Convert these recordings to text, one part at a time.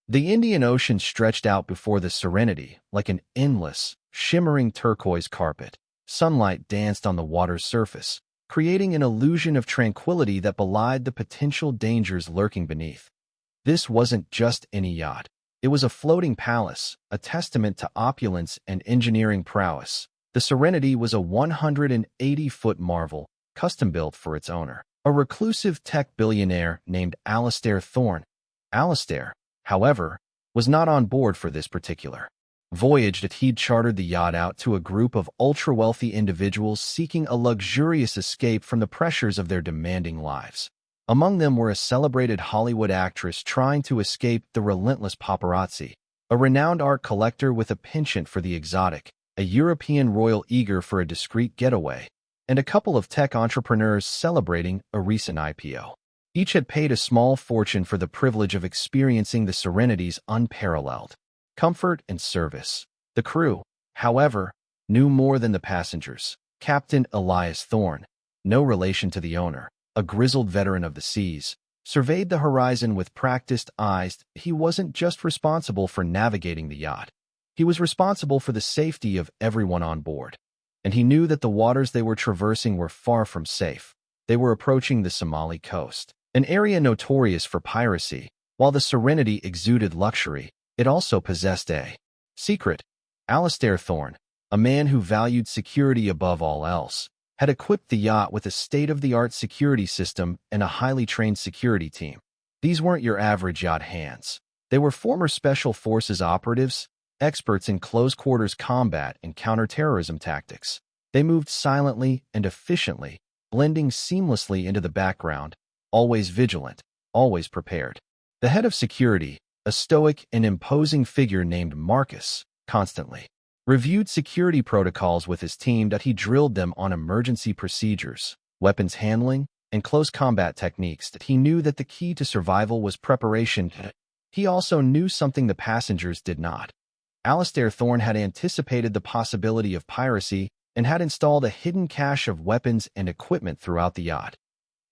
The Indian Ocean stretched out before the Serenity like an endless, shimmering turquoise carpet. Sunlight danced on the water's surface, creating an illusion of tranquility that belied the potential dangers lurking beneath. This wasn't just any yacht. It was a floating palace, a testament to opulence and engineering prowess. The Serenity was a 180-foot marvel, custom-built for its owner, a reclusive tech billionaire named Alastair Thorne. Alastair, however, was not on board for this particular voyage. That he'd chartered the yacht out to a group of ultra-wealthy individuals seeking a luxurious escape from the pressures of their demanding lives. Among them were a celebrated Hollywood actress trying to escape the relentless paparazzi, a renowned art collector with a penchant for the exotic, a European royal eager for a discreet getaway, and a couple of tech entrepreneurs celebrating a recent IPO. Each had paid a small fortune for the privilege of experiencing the Serenity's unparalleled comfort and service. The crew, however, knew more than the passengers. Captain Elias Thorne, no relation to the owner, a grizzled veteran of the seas, surveyed the horizon with practiced eyes. He wasn't just responsible for navigating the yacht. He was responsible for the safety of everyone on board. And he knew that the waters they were traversing were far from safe. They were approaching the Somali coast, an area notorious for piracy. While the Serenity exuded luxury, it also possessed a secret. Alastair Thorne, a man who valued security above all else, had equipped the yacht with a state-of-the-art security system and a highly trained security team. These weren't your average yacht hands. They were former Special Forces operatives, experts in close-quarters combat and counterterrorism tactics. They moved silently and efficiently, blending seamlessly into the background, always vigilant, always prepared. The head of security, a stoic and imposing figure named Marcus, constantly reviewed security protocols with his team. That he drilled them on emergency procedures, weapons handling, and close combat techniques. That he knew that the key to survival was preparation. He also knew something the passengers did not. Alastair Thorne had anticipated the possibility of piracy and had installed a hidden cache of weapons and equipment throughout the yacht.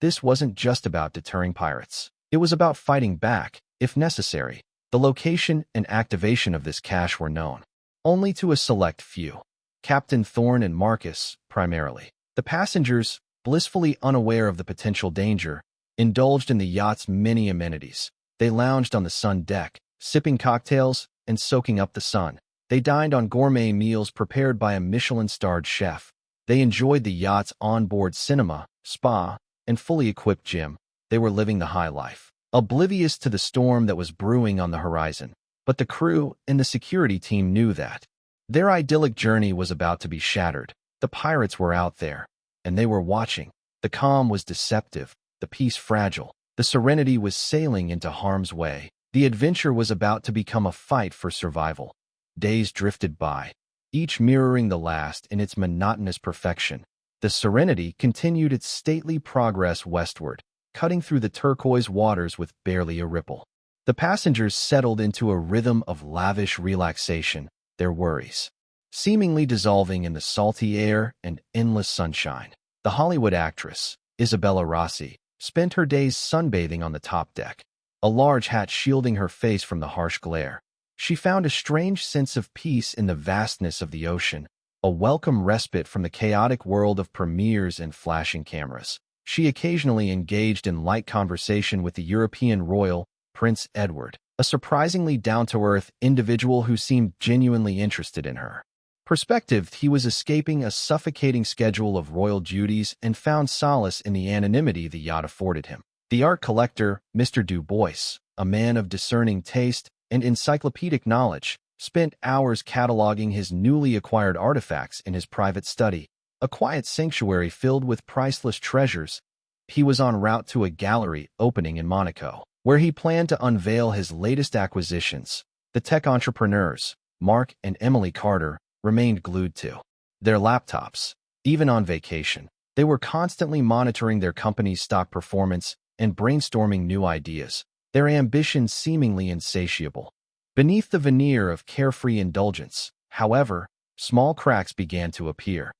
This wasn't just about deterring pirates. It was about fighting back, if necessary. The location and activation of this cache were known only to a select few. Captain Thorne and Marcus, primarily. The passengers, blissfully unaware of the potential danger, indulged in the yacht's many amenities. They lounged on the sun deck, sipping cocktails and soaking up the sun. They dined on gourmet meals prepared by a Michelin-starred chef. They enjoyed the yacht's onboard cinema, spa, and fully equipped gym. They were living the high life, oblivious to the storm that was brewing on the horizon. But the crew and the security team knew that their idyllic journey was about to be shattered. The pirates were out there, and they were watching. The calm was deceptive, the peace fragile. The Serenity was sailing into harm's way. The adventure was about to become a fight for survival. Days drifted by, each mirroring the last in its monotonous perfection. The Serenity continued its stately progress westward, cutting through the turquoise waters with barely a ripple. The passengers settled into a rhythm of lavish relaxation, their worries seemingly dissolving in the salty air and endless sunshine. The Hollywood actress, Isabella Rossi, spent her days sunbathing on the top deck, a large hat shielding her face from the harsh glare. She found a strange sense of peace in the vastness of the ocean, a welcome respite from the chaotic world of premieres and flashing cameras. She occasionally engaged in light conversation with the European royal, Prince Edward, a surprisingly down-to-earth individual who seemed genuinely interested in her perspective. He was escaping a suffocating schedule of royal duties and found solace in the anonymity the yacht afforded him. The art collector, Mr. Du Bois, a man of discerning taste and encyclopedic knowledge, spent hours cataloging his newly acquired artifacts in his private study, a quiet sanctuary filled with priceless treasures. He was en route to a gallery opening in Monaco, where he planned to unveil his latest acquisitions. The tech entrepreneurs, Mark and Emily Carter, remained glued to their laptops. Even on vacation, they were constantly monitoring their company's stock performance and brainstorming new ideas, their ambition seemingly insatiable. Beneath the veneer of carefree indulgence, however, small cracks began to appear.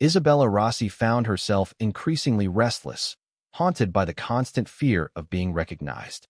Isabella Rossi found herself increasingly restless, haunted by the constant fear of being recognized.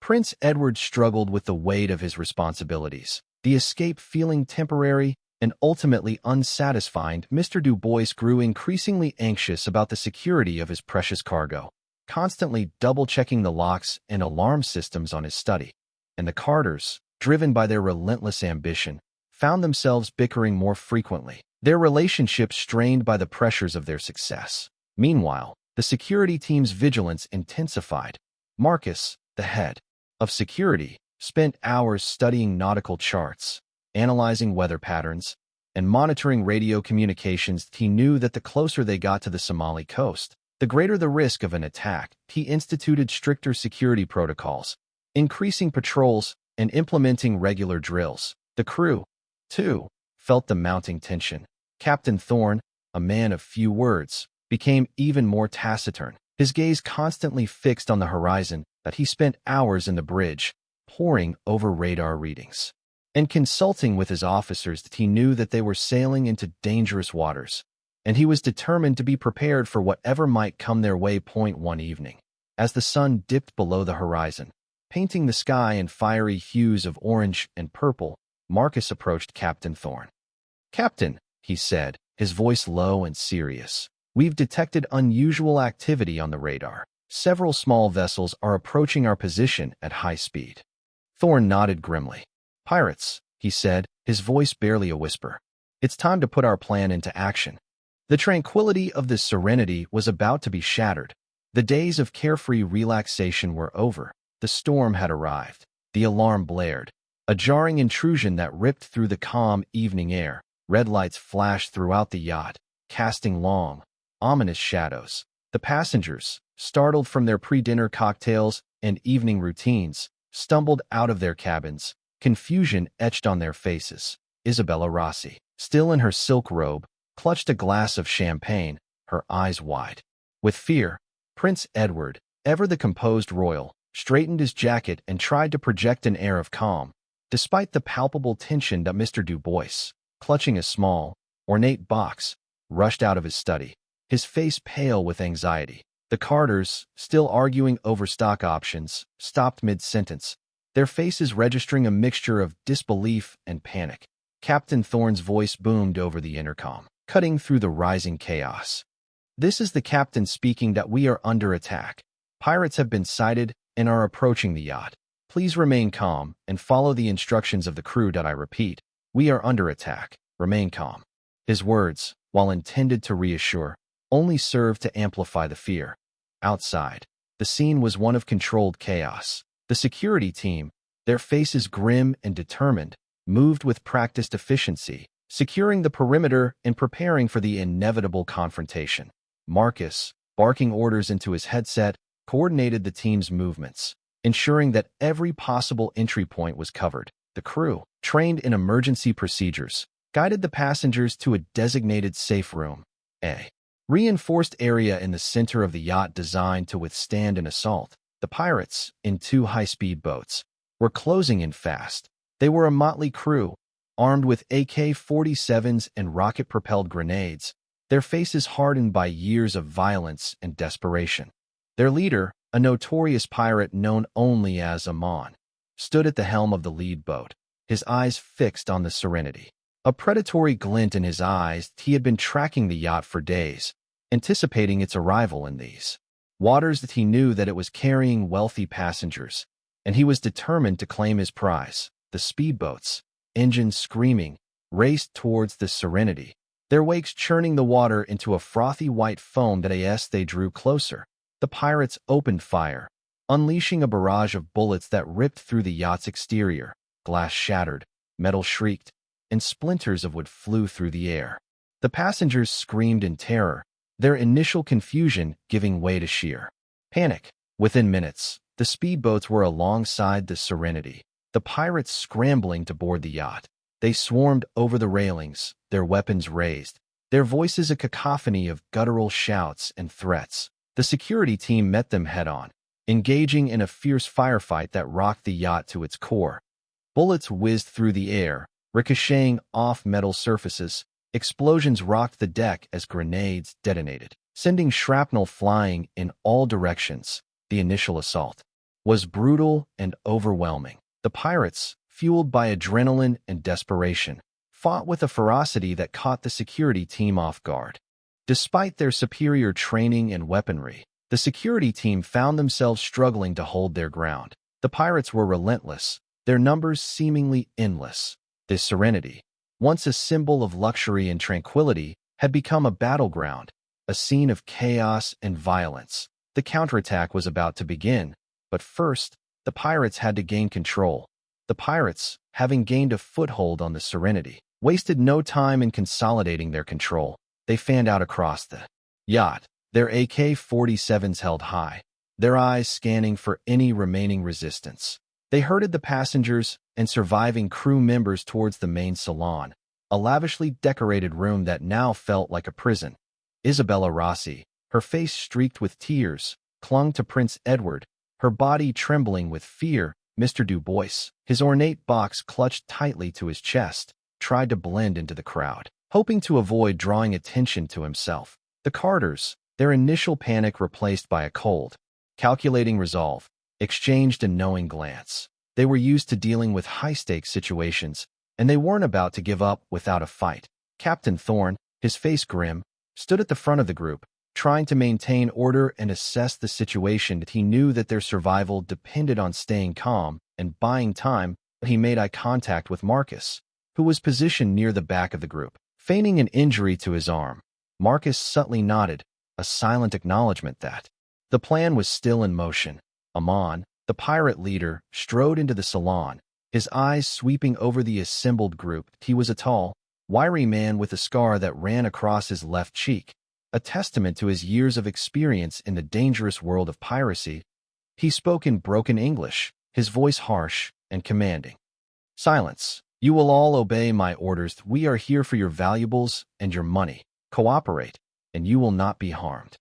Prince Edward struggled with the weight of his responsibilities, the escape feeling temporary and ultimately unsatisfying. Mr. Du Bois grew increasingly anxious about the security of his precious cargo, constantly double-checking the locks and alarm systems on his study. And the Carters, driven by their relentless ambition, found themselves bickering more frequently, their relationship strained by the pressures of their success. Meanwhile, the security team's vigilance intensified. Marcus, the head of security, spent hours studying nautical charts, analyzing weather patterns, and monitoring radio communications. He knew that the closer they got to the Somali coast, the greater the risk of an attack. He instituted stricter security protocols, increasing patrols and implementing regular drills. The crew, too, felt the mounting tension. Captain Thorne, a man of few words, became even more taciturn, his gaze constantly fixed on the horizon. That he spent hours in the bridge, poring over radar readings and consulting with his officers. That he knew that they were sailing into dangerous waters, and he was determined to be prepared for whatever might come their way. One evening, as the sun dipped below the horizon, painting the sky in fiery hues of orange and purple, Marcus approached Captain Thorne. "Captain," he said, his voice low and serious, "we've detected unusual activity on the radar. Several small vessels are approaching our position at high speed." Thorne nodded grimly. "Pirates," he said, his voice barely a whisper. "It's time to put our plan into action." The tranquility of the Serenity was about to be shattered. The days of carefree relaxation were over. The storm had arrived. The alarm blared, a jarring intrusion that ripped through the calm evening air. Red lights flashed throughout the yacht, casting long, ominous shadows. The passengers, startled from their pre-dinner cocktails and evening routines, stumbled out of their cabins, confusion etched on their faces. Isabella Rossi, still in her silk robe, clutched a glass of champagne, her eyes wide with fear. Prince Edward, ever the composed royal, straightened his jacket and tried to project an air of calm, despite the palpable tension. That Mr. Du Bois, clutching a small, ornate box, rushed out of his study, his face pale with anxiety. The Carters, still arguing over stock options, stopped mid-sentence, their faces registering a mixture of disbelief and panic. Captain Thorne's voice boomed over the intercom, cutting through the rising chaos. "This is the captain speaking. That we are under attack. Pirates have been sighted and are approaching the yacht. Please remain calm and follow the instructions of the crew. I repeat, we are under attack. Remain calm." His words, while intended to reassure, only served to amplify the fear. Outside, the scene was one of controlled chaos. The security team, their faces grim and determined, moved with practiced efficiency, securing the perimeter and preparing for the inevitable confrontation. Marcus, barking orders into his headset, coordinated the team's movements, ensuring that every possible entry point was covered. The crew, trained in emergency procedures, guided the passengers to a designated safe room, a reinforced area in the center of the yacht designed to withstand an assault. The pirates, in two high-speed boats, were closing in fast. They were a motley crew, armed with AK-47s and rocket-propelled grenades, their faces hardened by years of violence and desperation. Their leader, a notorious pirate known only as Amon, stood at the helm of the lead boat, his eyes fixed on the Serenity. A predatory glint in his eyes. He had been tracking the yacht for days, anticipating its arrival in these waters. That he knew that it was carrying wealthy passengers, and he was determined to claim his prize. The speedboats, engines screaming, raced towards the Serenity, their wakes churning the water into a frothy white foam. As they drew closer, the pirates opened fire, unleashing a barrage of bullets that ripped through the yacht's exterior. Glass shattered, metal shrieked, and splinters of wood flew through the air. The passengers screamed in terror, their initial confusion giving way to sheer panic. Within minutes, the speedboats were alongside the Serenity, the pirates scrambling to board the yacht. They swarmed over the railings, their weapons raised, their voices a cacophony of guttural shouts and threats. The security team met them head-on, engaging in a fierce firefight that rocked the yacht to its core. Bullets whizzed through the air, ricocheting off metal surfaces. Explosions rocked the deck as grenades detonated, sending shrapnel flying in all directions. The initial assault, was brutal and overwhelming. The pirates, fueled by adrenaline and desperation, fought with a ferocity that caught the security team off guard. Despite their superior training and weaponry, the security team found themselves struggling to hold their ground. The pirates were relentless, their numbers seemingly endless. This serenity, once a symbol of luxury and tranquility, had become a battleground, a scene of chaos and violence. The counterattack was about to begin, but first, the pirates had to gain control. The pirates, having gained a foothold on the Serenity, wasted no time in consolidating their control. They fanned out across the yacht, their AK-47s held high, their eyes scanning for any remaining resistance. They herded the passengers and surviving crew members towards the main salon, a lavishly decorated room that now felt like a prison. Isabella Rossi, her face streaked with tears, clung to Prince Edward, her body trembling with fear. Mr. Du Bois, his ornate box clutched tightly to his chest, tried to blend into the crowd, hoping to avoid drawing attention to himself. The Carters, their initial panic replaced by a cold, calculating resolve, exchanged a knowing glance. They were used to dealing with high-stakes situations, and they weren't about to give up without a fight. Captain Thorne, his face grim, stood at the front of the group, trying to maintain order and assess the situation. He knew that their survival depended on staying calm and buying time, but he made eye contact with Marcus, who was positioned near the back of the group, feigning an injury to his arm. Marcus subtly nodded, a silent acknowledgement that the plan was still in motion. Amon, the pirate leader, strode into the salon, his eyes sweeping over the assembled group. He was a tall, wiry man with a scar that ran across his left cheek, a testament to his years of experience in the dangerous world of piracy. He spoke in broken English, his voice harsh and commanding. "Silence. You will all obey my orders. We are here for your valuables and your money. Cooperate, and you will not be harmed."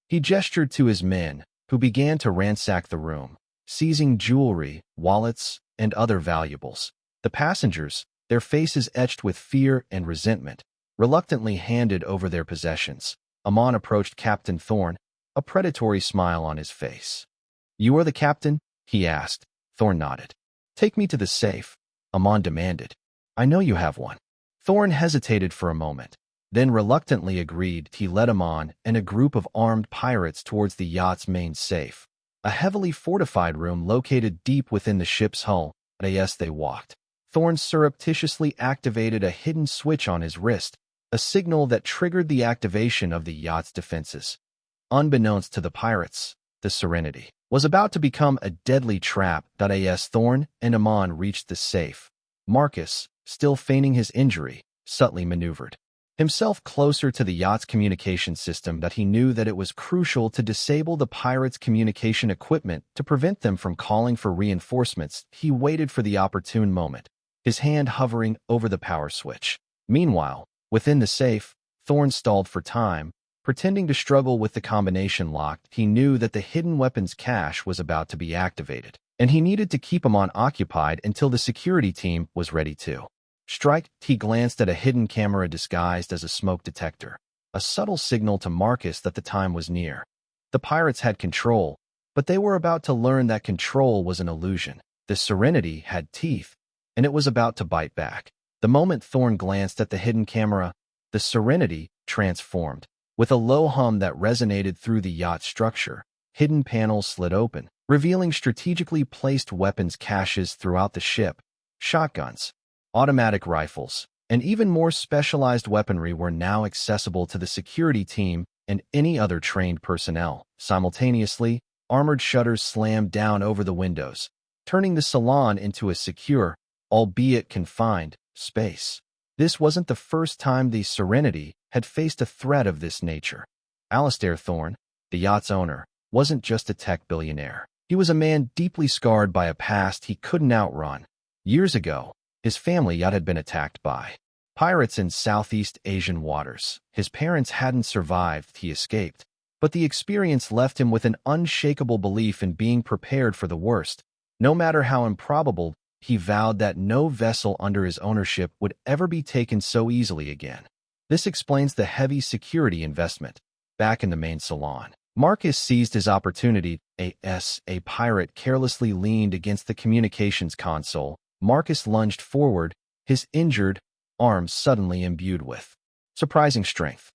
He gestured to his men, who began to ransack the room, seizing jewelry, wallets, and other valuables. The passengers, their faces etched with fear and resentment, reluctantly handed over their possessions. Amon approached Captain Thorne, a predatory smile on his face. "You are the captain?" he asked. Thorne nodded. "Take me to the safe," Amon demanded. "I know you have one." Thorne hesitated for a moment, then reluctantly agreed. He led Amon and a group of armed pirates towards the yacht's main safe, a heavily fortified room located deep within the ship's hull. As they walked, Thorne surreptitiously activated a hidden switch on his wrist, a signal that triggered the activation of the yacht's defenses. Unbeknownst to the pirates, the Serenity was about to become a deadly trap. As Thorne and Amon reached the safe, Marcus, still feigning his injury, subtly maneuvered himself closer to the yacht's communication system. He knew that it was crucial to disable the pirates' communication equipment to prevent them from calling for reinforcements. He waited for the opportune moment, his hand hovering over the power switch. Meanwhile, within the safe, Thorne stalled for time, pretending to struggle with the combination lock. He knew that the hidden weapons cache was about to be activated, and he needed to keep Amon occupied until the security team was ready to strike. He glanced at a hidden camera disguised as a smoke detector, a subtle signal to Marcus that the time was near. The pirates had control, but they were about to learn that control was an illusion. The Serenity had teeth, and it was about to bite back. The moment Thorne glanced at the hidden camera, the Serenity transformed. With a low hum that resonated through the yacht structure, hidden panels slid open, revealing strategically placed weapons caches throughout the ship. Shotguns, automatic rifles, and even more specialized weaponry were now accessible to the security team and any other trained personnel. Simultaneously, armored shutters slammed down over the windows, turning the salon into a secure, albeit confined, space. This wasn't the first time the Serenity had faced a threat of this nature. Alastair Thorne, the yacht's owner, wasn't just a tech billionaire. He was a man deeply scarred by a past he couldn't outrun. Years ago, his family yacht had been attacked by pirates in Southeast Asian waters. His parents hadn't survived. He escaped, but the experience left him with an unshakable belief in being prepared for the worst. No matter how improbable, he vowed that no vessel under his ownership would ever be taken so easily again. This explains the heavy security investment. Back in the main salon, Marcus seized his opportunity. A pirate carelessly leaned against the communications console. Marcus lunged forward, his injured arms suddenly imbued with surprising strength.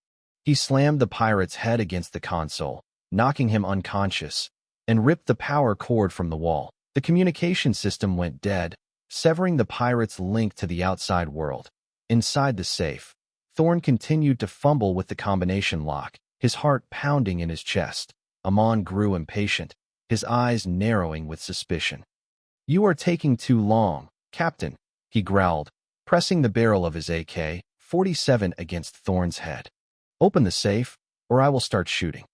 He slammed the pirate's head against the console, knocking him unconscious, and ripped the power cord from the wall. The communication system went dead, severing the pirate's link to the outside world. Inside the safe, Thorn continued to fumble with the combination lock, his heart pounding in his chest. Amon grew impatient, his eyes narrowing with suspicion. "You are taking too long, Captain," he growled, pressing the barrel of his AK-47 against Thorn's head. "Open the safe, or I will start shooting."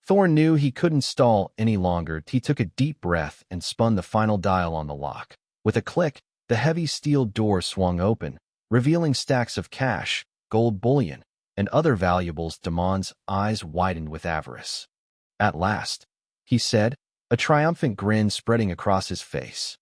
Thorn knew he couldn't stall any longer. He took a deep breath and spun the final dial on the lock. With a click, the heavy steel door swung open, revealing stacks of cash, gold bullion, and other valuables. Damon's eyes widened with avarice. "At last," he said, a triumphant grin spreading across his face.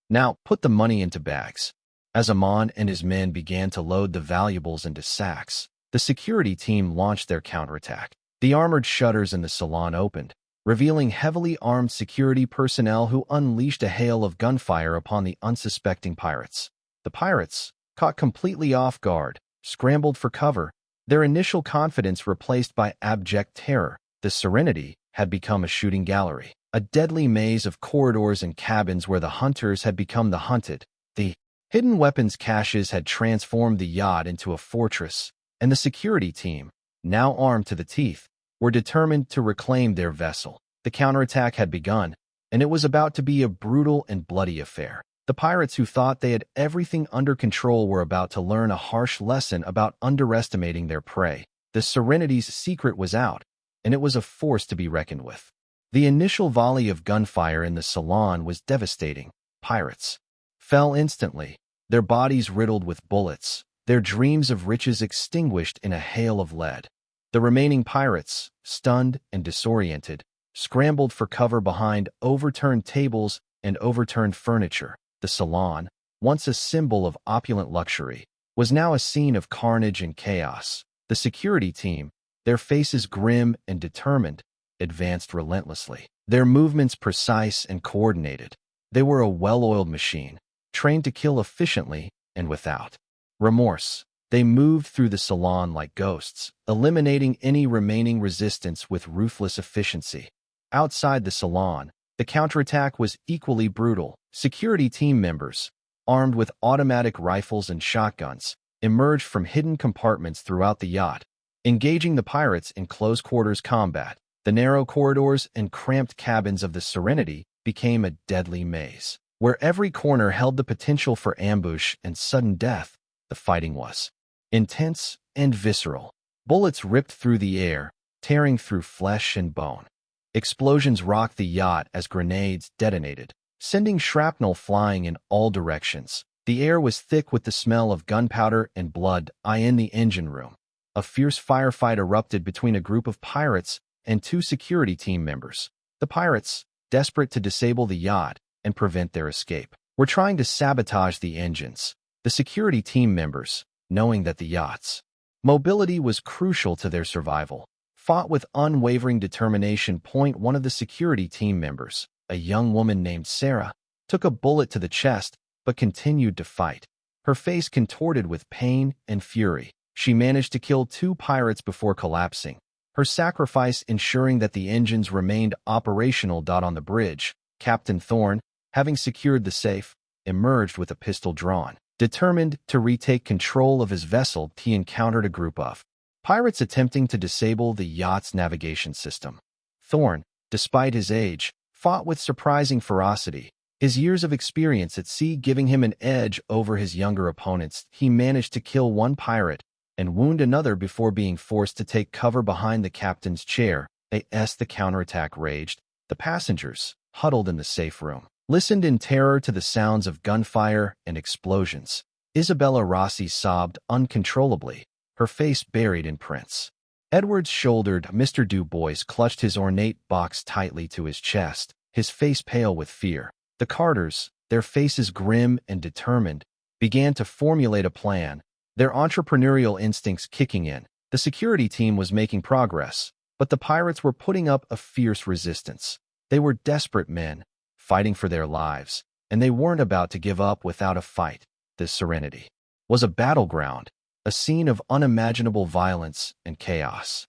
"Now put the money into bags." As Amon and his men began to load the valuables into sacks, the security team launched their counterattack. The armored shutters in the salon opened, revealing heavily armed security personnel who unleashed a hail of gunfire upon the unsuspecting pirates. The pirates, caught completely off guard, scrambled for cover, their initial confidence replaced by abject terror. The Serenity had become a shooting gallery, a deadly maze of corridors and cabins where the hunters had become the hunted. The hidden weapons caches had transformed the yacht into a fortress, and the security team, now armed to the teeth, were determined to reclaim their vessel. The counterattack had begun, and it was about to be a brutal and bloody affair. The pirates who thought they had everything under control were about to learn a harsh lesson about underestimating their prey. The Serenity's secret was out, and it was a force to be reckoned with. The initial volley of gunfire in the salon was devastating. Pirates fell instantly, their bodies riddled with bullets, their dreams of riches extinguished in a hail of lead. The remaining pirates, stunned and disoriented, scrambled for cover behind overturned tables and overturned furniture. The salon, once a symbol of opulent luxury, was now a scene of carnage and chaos. The security team, their faces grim and determined, advanced relentlessly, their movements precise and coordinated. They were a well-oiled machine, trained to kill efficiently and without remorse. They moved through the salon like ghosts, eliminating any remaining resistance with ruthless efficiency. Outside the salon, the counterattack was equally brutal. Security team members, armed with automatic rifles and shotguns, emerged from hidden compartments throughout the yacht, engaging the pirates in close-quarters combat. The narrow corridors and cramped cabins of the Serenity became a deadly maze, where every corner held the potential for ambush and sudden death. The fighting was intense and visceral. Bullets ripped through the air, tearing through flesh and bone. Explosions rocked the yacht as grenades detonated, sending shrapnel flying in all directions. The air was thick with the smell of gunpowder and blood. In the engine room, a fierce firefight erupted between a group of pirates and two security team members. The pirates, desperate to disable the yacht and prevent their escape, were trying to sabotage the engines. The security team members, knowing that the yacht's mobility was crucial to their survival, fought with unwavering determination. One of the security team members, a young woman named Sarah, took a bullet to the chest but continued to fight, her face contorted with pain and fury. She managed to kill two pirates before collapsing, her sacrifice ensuring that the engines remained operational. On the bridge, Captain Thorn, having secured the safe, emerged with a pistol drawn. Determined to retake control of his vessel, he encountered a group of pirates attempting to disable the yacht's navigation system. Thorn, despite his age, fought with surprising ferocity, his years of experience at sea giving him an edge over his younger opponents. He managed to kill one pirate and wound another before being forced to take cover behind the captain's chair. As the counterattack raged, the passengers, huddled in the safe room, listened in terror to the sounds of gunfire and explosions. Isabella Rossi sobbed uncontrollably, her face buried in prints. Edward's shouldered Mr. Du Bois clutched his ornate box tightly to his chest, his face pale with fear. The Carters, their faces grim and determined, began to formulate a plan, their entrepreneurial instincts kicking in. The security team was making progress, but the pirates were putting up a fierce resistance. They were desperate men, fighting for their lives, and they weren't about to give up without a fight. This Serenity was a battleground, a scene of unimaginable violence and chaos.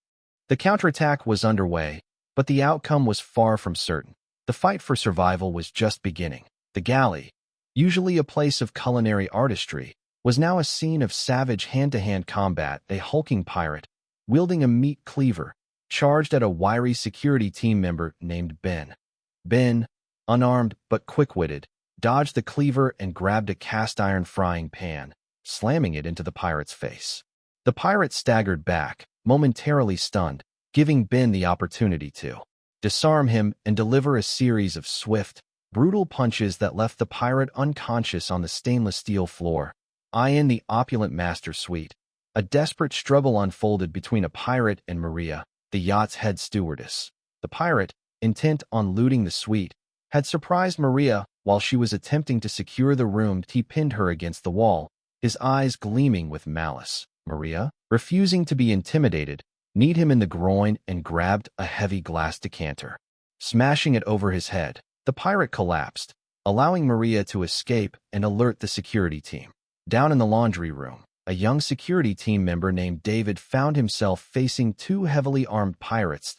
The counterattack was underway, but the outcome was far from certain. The fight for survival was just beginning. The galley, usually a place of culinary artistry, was now a scene of savage hand-to-hand combat. A hulking pirate, wielding a meat cleaver, charged at a wiry security team member named Ben. Ben, unarmed but quick-witted, dodged the cleaver and grabbed a cast-iron frying pan, slamming it into the pirate's face. The pirate staggered back, momentarily stunned, giving Ben the opportunity to disarm him and deliver a series of swift, brutal punches that left the pirate unconscious on the stainless steel floor. In the opulent master suite, a desperate struggle unfolded between a pirate and Maria, the yacht's head stewardess. The pirate, intent on looting the suite, had surprised Maria while she was attempting to secure the room. He pinned her against the wall, his eyes gleaming with malice. Maria, refusing to be intimidated, kneed him in the groin and grabbed a heavy glass decanter. Smashing it over his head, the pirate collapsed, allowing Maria to escape and alert the security team. Down in the laundry room, a young security team member named David found himself facing two heavily armed pirates.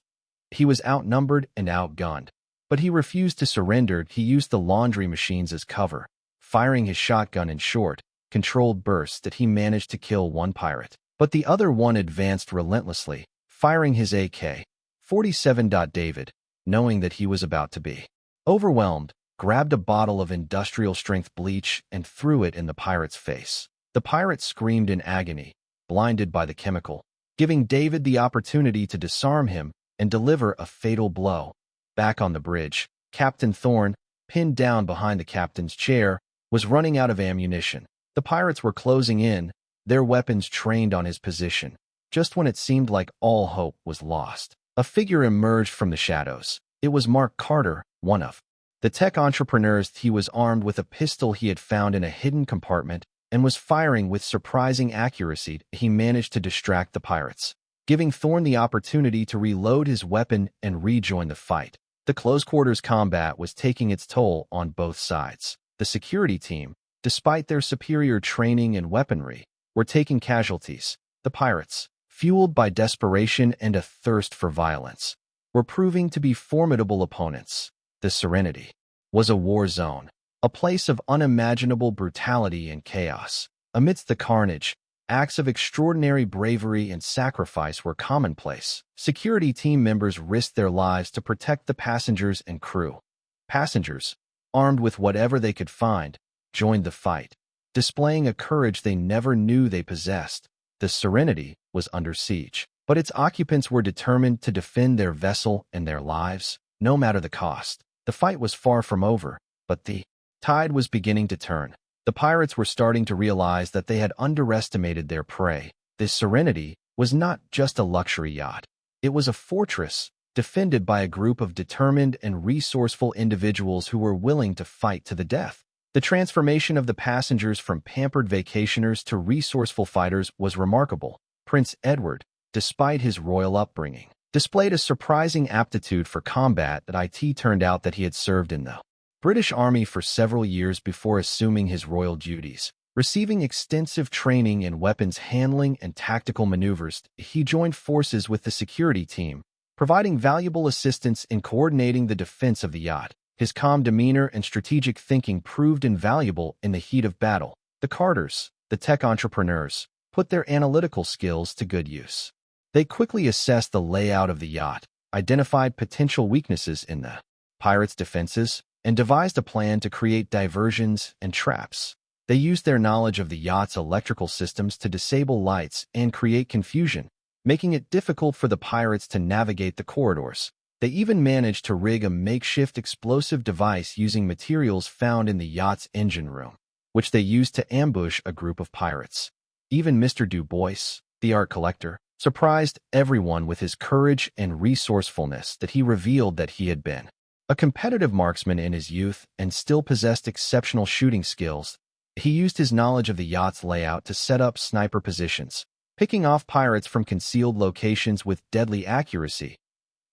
He was outnumbered and outgunned, but he refused to surrender. He used the laundry machines as cover, firing his shotgun in short, controlled bursts that he managed to kill one pirate. But the other one advanced relentlessly, firing his AK-47. David, knowing that he was about to be overwhelmed, grabbed a bottle of industrial-strength bleach and threw it in the pirate's face. The pirate screamed in agony, blinded by the chemical, giving David the opportunity to disarm him and deliver a fatal blow. Back on the bridge, Captain Thorne, pinned down behind the captain's chair, was running out of ammunition. The pirates were closing in, their weapons trained on his position. Just when it seemed like all hope was lost, a figure emerged from the shadows. It was Mark Carter, one of the tech entrepreneurs. He was armed with a pistol he had found in a hidden compartment and was firing with surprising accuracy. He managed to distract the pirates, giving Thorne the opportunity to reload his weapon and rejoin the fight. The close-quarters combat was taking its toll on both sides. The security team, despite their superior training and weaponry, were taking casualties. The pirates, fueled by desperation and a thirst for violence, were proving to be formidable opponents. The Serenity was a war zone, a place of unimaginable brutality and chaos. Amidst the carnage, acts of extraordinary bravery and sacrifice were commonplace. Security team members risked their lives to protect the passengers and crew. Passengers, armed with whatever they could find, joined the fight, displaying a courage they never knew they possessed. The Serenity was under siege, but its occupants were determined to defend their vessel and their lives, no matter the cost. The fight was far from over, but the tide was beginning to turn. The pirates were starting to realize that they had underestimated their prey. This Serenity was not just a luxury yacht. It was a fortress, defended by a group of determined and resourceful individuals who were willing to fight to the death. The transformation of the passengers from pampered vacationers to resourceful fighters was remarkable. Prince Edward, despite his royal upbringing, displayed a surprising aptitude for combat. It turned out that he had served in the British Army for several years before assuming his royal duties. Receiving extensive training in weapons handling and tactical maneuvers, he joined forces with the security team, providing valuable assistance in coordinating the defense of the yacht. His calm demeanor and strategic thinking proved invaluable in the heat of battle. The Carters, the tech entrepreneurs, put their analytical skills to good use. They quickly assessed the layout of the yacht, identified potential weaknesses in the pirates' defenses, and devised a plan to create diversions and traps. They used their knowledge of the yacht's electrical systems to disable lights and create confusion, making it difficult for the pirates to navigate the corridors. They even managed to rig a makeshift explosive device using materials found in the yacht's engine room, which they used to ambush a group of pirates. Even Mr. Du Bois, the art collector, surprised everyone with his courage and resourcefulness. That he revealed that he had been a competitive marksman in his youth and still possessed exceptional shooting skills. He used his knowledge of the yacht's layout to set up sniper positions, picking off pirates from concealed locations with deadly accuracy.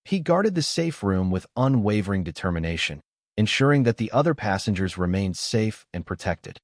He guarded the safe room with unwavering determination, ensuring that the other passengers remained safe and protected.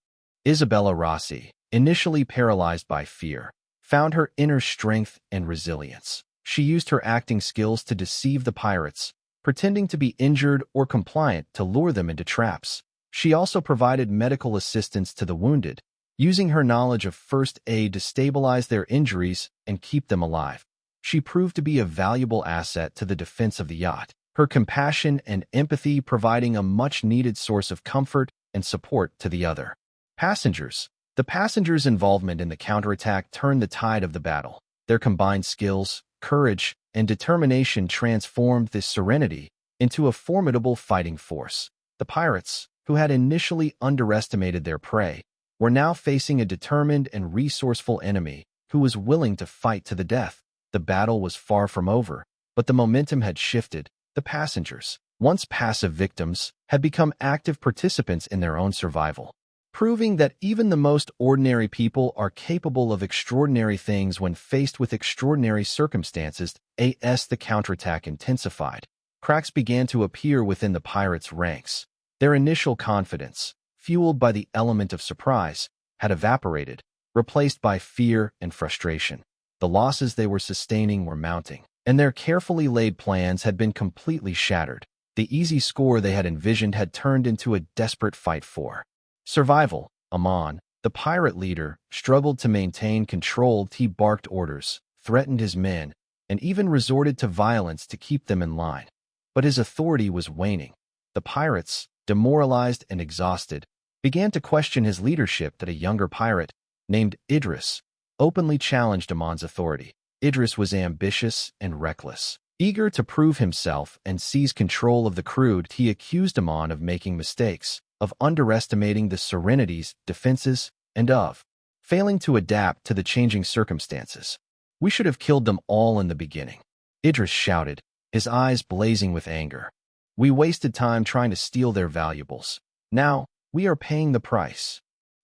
Isabella Rossi, initially paralyzed by fear, found her inner strength and resilience. She used her acting skills to deceive the pirates, pretending to be injured or compliant to lure them into traps. She also provided medical assistance to the wounded, using her knowledge of first aid to stabilize their injuries and keep them alive. She proved to be a valuable asset to the defense of the yacht, her compassion and empathy providing a much-needed source of comfort and support to the other passengers. The passengers' involvement in the counterattack turned the tide of the battle. Their combined skills, courage, and determination transformed this Serenity into a formidable fighting force. The pirates, who had initially underestimated their prey, were now facing a determined and resourceful enemy who was willing to fight to the death. The battle was far from over, but the momentum had shifted. The passengers, once passive victims, had become active participants in their own survival, proving that even the most ordinary people are capable of extraordinary things when faced with extraordinary circumstances. As the counterattack intensified, cracks began to appear within the pirates' ranks. Their initial confidence, fueled by the element of surprise, had evaporated, replaced by fear and frustration. The losses they were sustaining were mounting, and their carefully laid plans had been completely shattered. The easy score they had envisioned had turned into a desperate fight for survival. Amon, the pirate leader, struggled to maintain control. He barked orders, threatened his men, and even resorted to violence to keep them in line. But his authority was waning. The pirates, demoralized and exhausted, began to question his leadership. That a younger pirate, named Idris, openly challenged Amon's authority. Idris was ambitious and reckless, eager to prove himself and seize control of the crew. He accused Amon of making mistakes, of underestimating the Serenity's defenses, and of failing to adapt to the changing circumstances. "We should have killed them all in the beginning," Idris shouted, his eyes blazing with anger. "We wasted time trying to steal their valuables. Now, we are paying the price."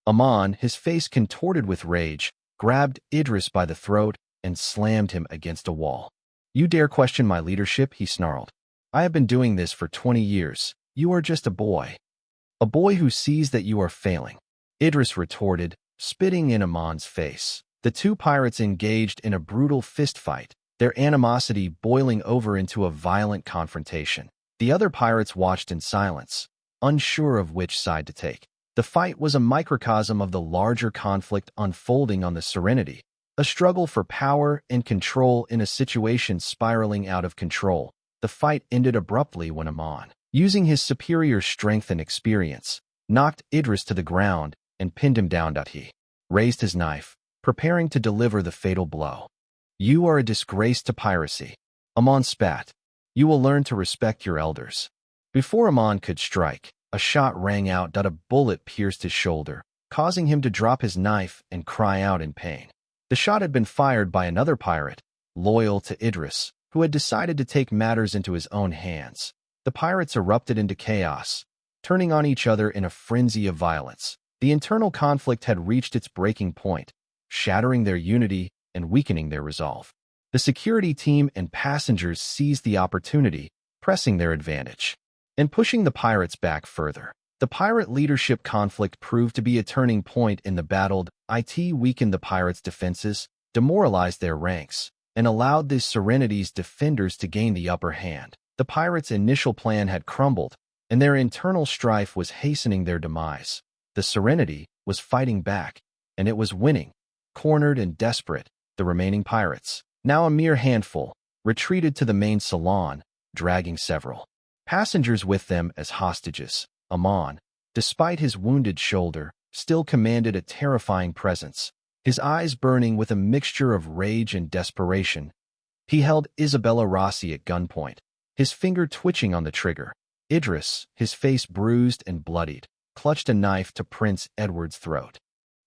Amon, his face contorted with rage, grabbed Idris by the throat and slammed him against a wall. "You dare question my leadership?" he snarled. "I have been doing this for 20 years. You are just a boy. A boy who sees that you are failing," Idris retorted, spitting in Amon's face. The two pirates engaged in a brutal fistfight, their animosity boiling over into a violent confrontation. The other pirates watched in silence, unsure of which side to take. The fight was a microcosm of the larger conflict unfolding on the Serenity, a struggle for power and control in a situation spiraling out of control. The fight ended abruptly when Amon, using his superior strength and experience, knocked Idris to the ground and pinned him down. He raised his knife, preparing to deliver the fatal blow. "You are a disgrace to piracy," Amon spat. "You will learn to respect your elders." Before Amon could strike, a shot rang out. A bullet pierced his shoulder, causing him to drop his knife and cry out in pain. The shot had been fired by another pirate, loyal to Idris, who had decided to take matters into his own hands. The pirates erupted into chaos, turning on each other in a frenzy of violence. The internal conflict had reached its breaking point, shattering their unity and weakening their resolve. The security team and passengers seized the opportunity, pressing their advantage and pushing the pirates back further. The pirate leadership conflict proved to be a turning point in the battle. It weakened the pirates' defenses, demoralized their ranks, and allowed the Serenity's defenders to gain the upper hand. The pirates' initial plan had crumbled, and their internal strife was hastening their demise. The Serenity was fighting back, and it was winning. Cornered and desperate, the remaining pirates, now a mere handful, retreated to the main salon, dragging several passengers with them as hostages. Amon, despite his wounded shoulder, still commanded a terrifying presence, his eyes burning with a mixture of rage and desperation. He held Isabella Rossi at gunpoint, his finger twitching on the trigger. Idris, his face bruised and bloodied, clutched a knife to Prince Edward's throat.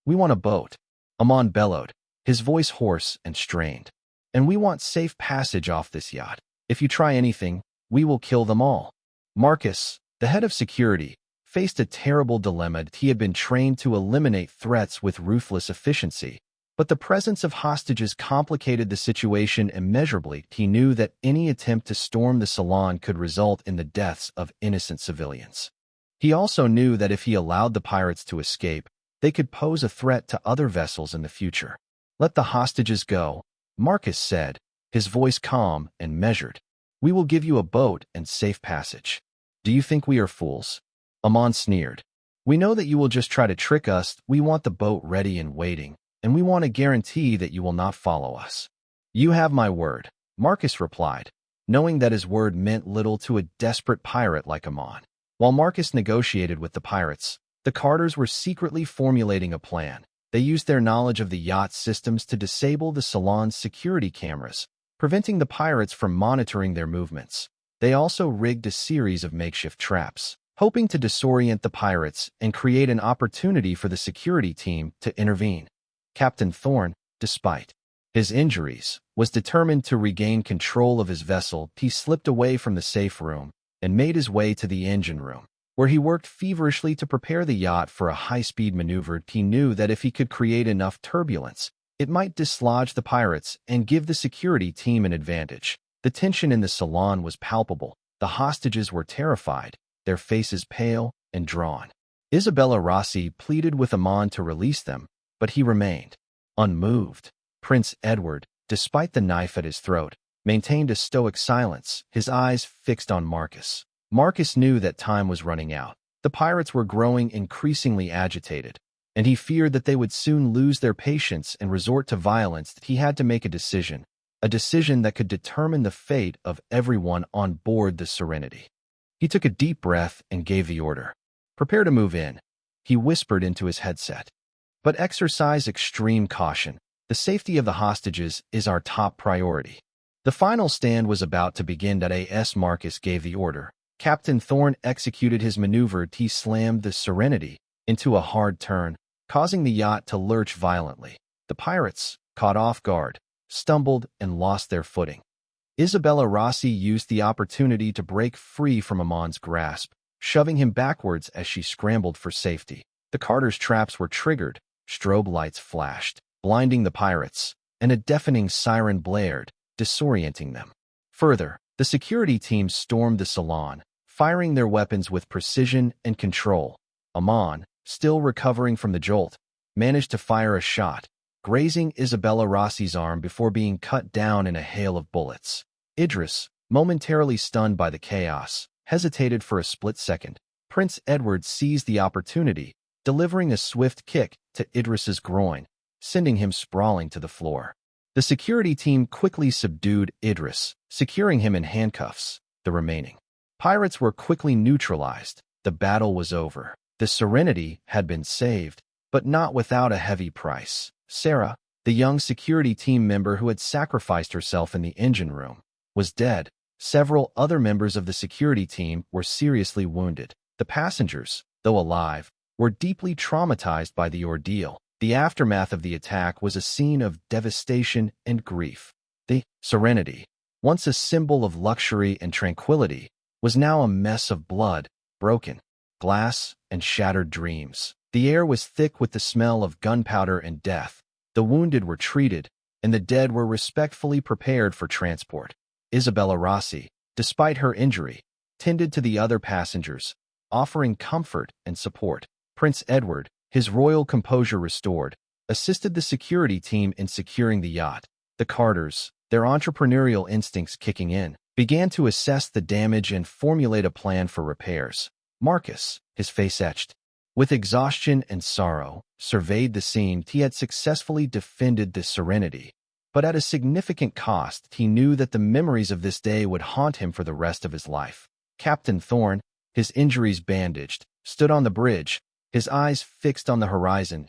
"We want a boat," Amon bellowed, his voice hoarse and strained. "And we want safe passage off this yacht. If you try anything, we will kill them all." Marcus, the head of security, faced a terrible dilemma. He had been trained to eliminate threats with ruthless efficiency, But the presence of hostages complicated the situation immeasurably. He knew that any attempt to storm the salon could result in the deaths of innocent civilians. He also knew that if he allowed the pirates to escape, they could pose a threat to other vessels in the future. "Let the hostages go," Marcus said, his voice calm and measured. "We will give you a boat and safe passage." "Do you think we are fools?" Amon sneered. "We know that you will just try to trick us. We want the boat ready and waiting, and we want a guarantee that you will not follow us." "You have my word," Marcus replied, knowing that his word meant little to a desperate pirate like Amon. While Marcus negotiated with the pirates, the Carters were secretly formulating a plan. They used their knowledge of the yacht systems to disable the salon's security cameras, preventing the pirates from monitoring their movements. They also rigged a series of makeshift traps, hoping to disorient the pirates and create an opportunity for the security team to intervene. Captain Thorne, despite his injuries, was determined to regain control of his vessel. He slipped away from the safe room and made his way to the engine room, where he worked feverishly to prepare the yacht for a high-speed maneuver. He knew that if he could create enough turbulence, it might dislodge the pirates and give the security team an advantage. The tension in the salon was palpable. The hostages were terrified, their faces pale and drawn. Isabella Rossi pleaded with Amon to release them, but he remained unmoved. Prince Edward, despite the knife at his throat, maintained a stoic silence, his eyes fixed on Marcus. Marcus knew that time was running out. The pirates were growing increasingly agitated, and he feared that they would soon lose their patience and resort to violence. He had to make a decision that could determine the fate of everyone on board the Serenity. He took a deep breath and gave the order. "Prepare to move in," he whispered into his headset. "But exercise extreme caution. The safety of the hostages is our top priority." The final stand was about to begin. As Marcus gave the order, Captain Thorne executed his maneuver. He slammed the Serenity into a hard turn, causing the yacht to lurch violently. The pirates, caught off guard, stumbled and lost their footing. Isabella Rossi used the opportunity to break free from Amon's grasp, shoving him backwards as she scrambled for safety. The Carters' traps were triggered, strobe lights flashed, blinding the pirates, and a deafening siren blared, disorienting them. Further, the security team stormed the salon, firing their weapons with precision and control. Amon, still recovering from the jolt, managed to fire a shot, grazing Isabella Rossi's arm before being cut down in a hail of bullets. Idris, momentarily stunned by the chaos, hesitated for a split second. Prince Edward seized the opportunity, delivering a swift kick to Idris's groin, sending him sprawling to the floor. The security team quickly subdued Idris, securing him in handcuffs. The remaining pirates were quickly neutralized. The battle was over. The Serenity had been saved, but not without a heavy price. Sarah, the young security team member who had sacrificed herself in the engine room, was dead. Several other members of the security team were seriously wounded. The passengers, though alive, were deeply traumatized by the ordeal. The aftermath of the attack was a scene of devastation and grief. The Serenity, once a symbol of luxury and tranquility, was now a mess of blood, broken glass, and shattered dreams. The air was thick with the smell of gunpowder and death. The wounded were treated, and the dead were respectfully prepared for transport. Isabella Rossi, despite her injury, tended to the other passengers, offering comfort and support. Prince Edward, his royal composure restored, assisted the security team in securing the yacht. The Carters, their entrepreneurial instincts kicking in, began to assess the damage and formulate a plan for repairs. Marcus, his face etched with exhaustion and sorrow, surveyed the scene. He had successfully defended the Serenity, but at a significant cost. He knew that the memories of this day would haunt him for the rest of his life. Captain Thorne, his injuries bandaged, stood on the bridge, his eyes fixed on the horizon.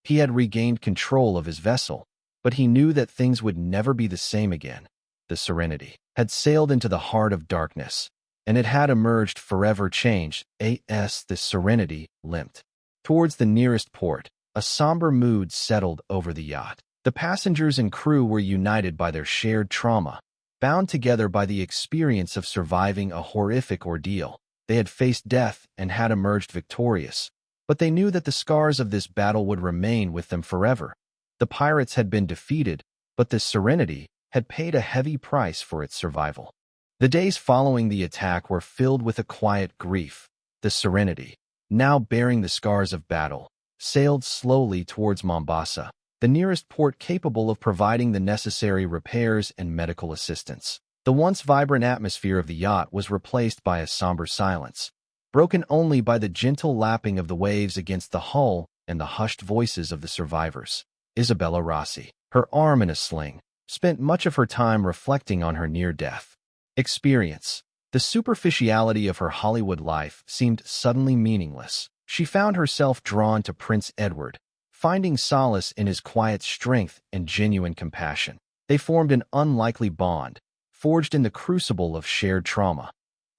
He had regained control of his vessel, but he knew that things would never be the same again. The Serenity had sailed into the heart of darkness, and it had emerged forever changed. The Serenity limped towards the nearest port. A somber mood settled over the yacht. The passengers and crew were united by their shared trauma, bound together by the experience of surviving a horrific ordeal. They had faced death and had emerged victorious, but they knew that the scars of this battle would remain with them forever. The pirates had been defeated, but the Serenity had paid a heavy price for its survival. The days following the attack were filled with a quiet grief. The Serenity, now bearing the scars of battle, sailed slowly towards Mombasa, the nearest port capable of providing the necessary repairs and medical assistance. The once vibrant atmosphere of the yacht was replaced by a somber silence, broken only by the gentle lapping of the waves against the hull and the hushed voices of the survivors. Isabella Rossi, her arm in a sling, spent much of her time reflecting on her near-death experience. The superficiality of her Hollywood life seemed suddenly meaningless. She found herself drawn to Prince Edward, finding solace in his quiet strength and genuine compassion. They formed an unlikely bond, forged in the crucible of shared trauma.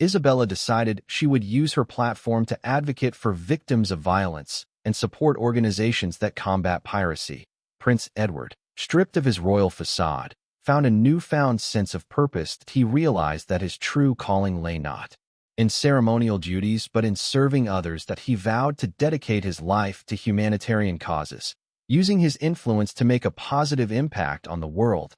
Isabella decided she would use her platform to advocate for victims of violence and support organizations that combat piracy. Prince Edward, stripped of his royal facade, found a newfound sense of purpose. He realized that his true calling lay not in ceremonial duties but in serving others, that he vowed to dedicate his life to humanitarian causes, using his influence to make a positive impact on the world.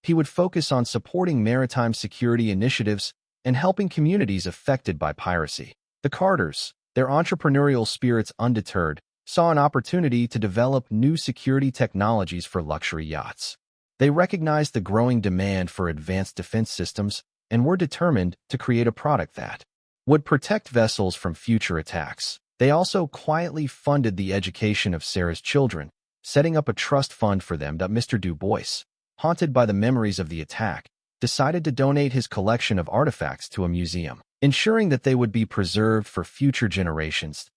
He would focus on supporting maritime security initiatives and helping communities affected by piracy. The Carters, their entrepreneurial spirits undeterred, saw an opportunity to develop new security technologies for luxury yachts. They recognized the growing demand for advanced defense systems and were determined to create a product that would protect vessels from future attacks. They also quietly funded the education of Sarah's children, setting up a trust fund for them. Mr. Du Bois, haunted by the memories of the attack, decided to donate his collection of artifacts to a museum, ensuring that they would be preserved for future generations.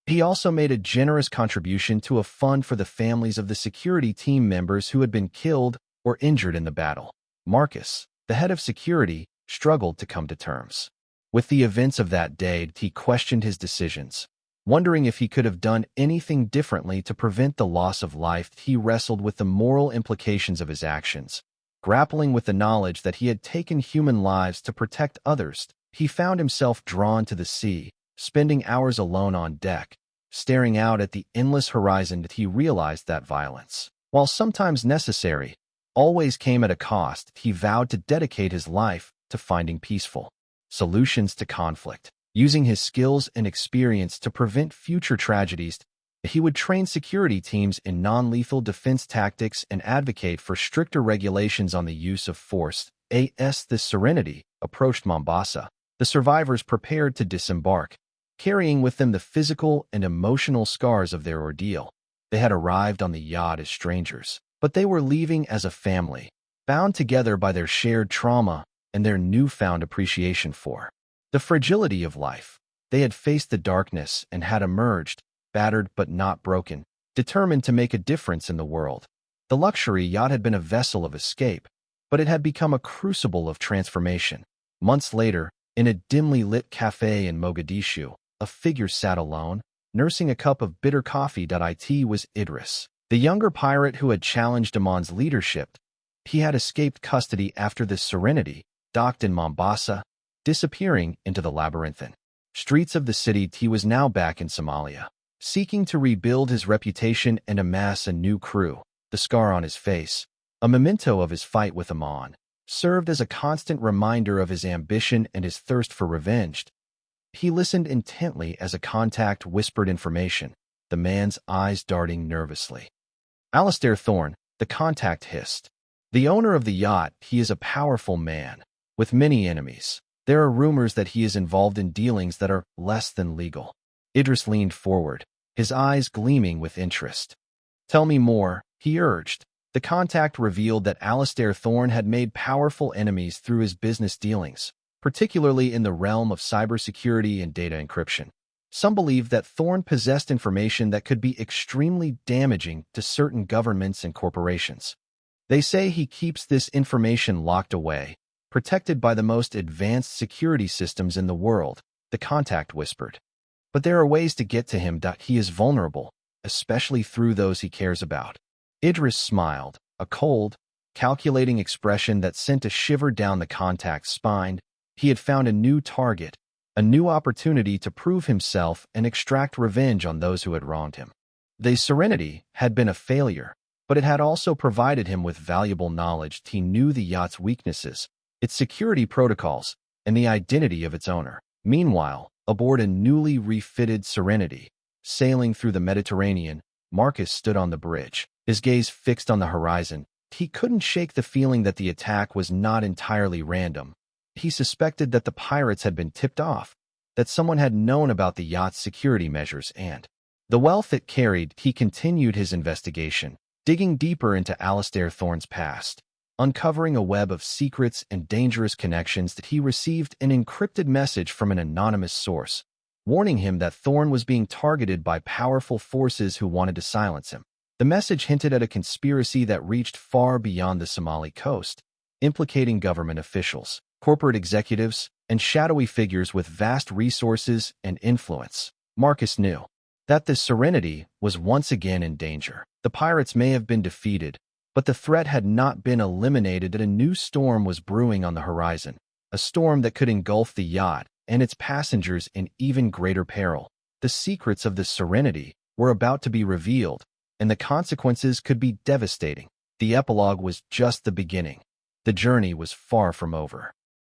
He also made a generous contribution to a fund for the families of the security team members who had been killed or injured in the battle. Marcus, the head of security, struggled to come to terms with the events of that day. He questioned his decisions, wondering if he could have done anything differently to prevent the loss of life. He wrestled with the moral implications of his actions, grappling with the knowledge that he had taken human lives to protect others. He found himself drawn to the sea, spending hours alone on deck, staring out at the endless horizon. He realized that violence, while sometimes necessary, always came at a cost. He vowed to dedicate his life to finding peaceful solutions to conflict. Using his skills and experience to prevent future tragedies, he would train security teams in non-lethal defense tactics and advocate for stricter regulations on the use of force. As the Serenity approached Mombasa, the survivors prepared to disembark, carrying with them the physical and emotional scars of their ordeal. They had arrived on the yacht as strangers, but they were leaving as a family, bound together by their shared trauma and their newfound appreciation for the fragility of life. They had faced the darkness and had emerged, battered but not broken, determined to make a difference in the world. The luxury yacht had been a vessel of escape, but it had become a crucible of transformation. Months later, in a dimly lit cafe in Mogadishu, a figure sat alone, nursing a cup of bitter coffee. It was Idris, the younger pirate who had challenged Amon's leadership. He had escaped custody after the Serenity docked in Mombasa, disappearing into the labyrinthine streets of the city. He was now back in Somalia, seeking to rebuild his reputation and amass a new crew. The scar on his face, a memento of his fight with Amon, served as a constant reminder of his ambition and his thirst for revenge. He listened intently as a contact whispered information, the man's eyes darting nervously. Alistair Thorne, the contact hissed. The owner of the yacht. He is a powerful man, with many enemies. There are rumors that he is involved in dealings that are less than legal. Idris leaned forward, his eyes gleaming with interest. Tell me more, he urged. The contact revealed that Alistair Thorne had made powerful enemies through his business dealings, particularly in the realm of cybersecurity and data encryption. Some believe that Thorne possessed information that could be extremely damaging to certain governments and corporations. They say he keeps this information locked away, protected by the most advanced security systems in the world, the contact whispered. But there are ways to get to him. He is vulnerable, especially through those he cares about. Idris smiled, a cold, calculating expression that sent a shiver down the contact's spine. He had found a new target, a new opportunity to prove himself and extract revenge on those who had wronged him. The Serenity had been a failure, but it had also provided him with valuable knowledge. He knew the yacht's weaknesses, its security protocols, and the identity of its owner. Meanwhile, aboard a newly refitted Serenity, sailing through the Mediterranean, Marcus stood on the bridge, his gaze fixed on the horizon. He couldn't shake the feeling that the attack was not entirely random. He suspected that the pirates had been tipped off, that someone had known about the yacht's security measures and the wealth it carried. He continued his investigation, digging deeper into Alistair Thorne's past, uncovering a web of secrets and dangerous connections. That he received an encrypted message from an anonymous source, warning him that Thorne was being targeted by powerful forces who wanted to silence him. The message hinted at a conspiracy that reached far beyond the Somali coast, implicating government officials, corporate executives, and shadowy figures with vast resources and influence. Marcus knew that the Serenity was once again in danger. The pirates may have been defeated, but the threat had not been eliminated. That a new storm was brewing on the horizon, a storm that could engulf the yacht and its passengers in even greater peril. The secrets of the Serenity were about to be revealed, and the consequences could be devastating. The epilogue was just the beginning. The journey was far from over.